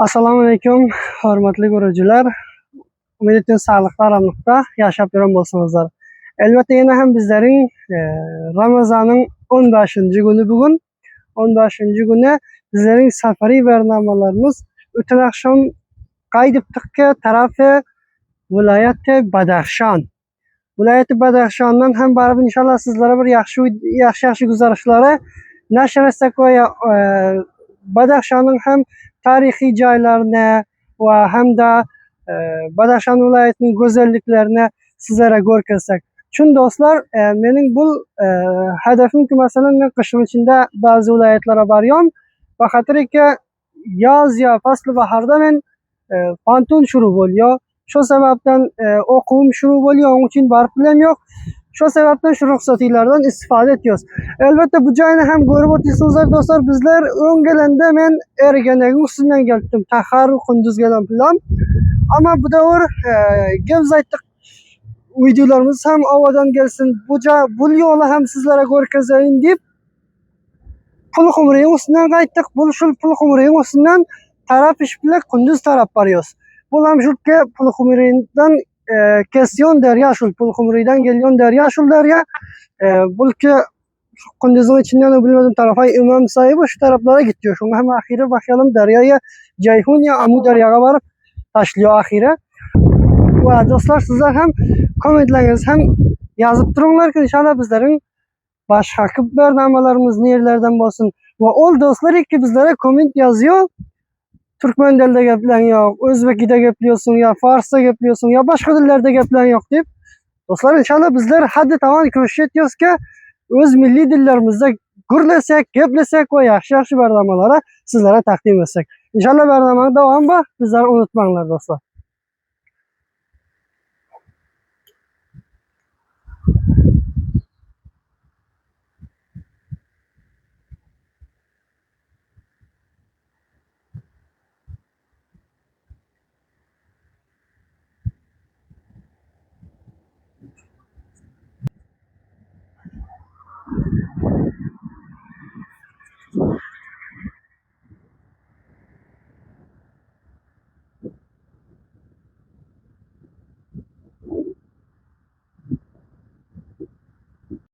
Assalomu alaykum, hurmatli ko'ruvchilar. Umid etdim sog'likda, aramlikda yashab yurgan bo'lsingizlar. Albatta yana ham bizlerin Ramazan'ın 15. günü bugün. 15. günü bizlerin safari bernamalarımız öten akşam qaydıptık ki tarafı vilayeti Badaxşan. Vilayeti Badaxşan'dan hem barıp inşallah sizlere bir yaxşı güzarışları nashr etsek ve Badaxşan'ın hem tarihi joylarni ve hem de Badaxşan viloyatining go'zalliklarini sizlere ko'rsatsak. Chun do'stlar, mening bu hedefim ki masalan men qishning ichida ba'zi viloyatlarga boryon va xatirki yoz yo fasli bahorda men ponton shuru bo'lyo. Shu sababdan o'quvim shuru bo'lyo, onun uchun borib bilim yo'q. Shu sababdan shu ruxsatlardan istifoda ediyoruz. Elbette bu joyni ham ko'rib o'tirsizlar do'stlar. Bizler o'ngelende men ergenegin ustidan geldim. Tahar kunduz gelen plan. Ama bu davr gevz ayttık. Videolarımız hem avadan gelsin. Bu yo'la ham sizlere ko'rkazayin deb pul xumrining ustidan qaytdik. Bu shul pul xumrining ustidan taraf ish bilan kunduz taraf boryoz. Bu ham shulki pul xumringdan kesyon derya, shul pul xumridan gelyon derya, shul derya bulki kunduzun içinden bilmedim tarafa imam sahibi şu taraflara gidiyor. Şunu hem ahire bakalım deryaya Ceyhun ya Amu deryaga varıp taşlıyor ahire. Ve dostlar sizler hem komentleriniz hem yazıp durumlar ki inşallah bizlerin başka bernamalarımız nerlerden olsun. Ve ol dostlar ki bizlere koment yazıyor. Türkmen dilde geplen yok, Özbekide gepliyorsun ya Fars'ta gepliyorsun ya başka dillerde geplen yok deyip. Dostlar inşallah bizler hadi tamam köşe ediyoruz ki öz milli dillerimizde gürlesek, geplesek ve yaxşı bernamalara sizlere takdim etsek. İnşallah bernamanın devamı bizler unutmayınlar dostlar.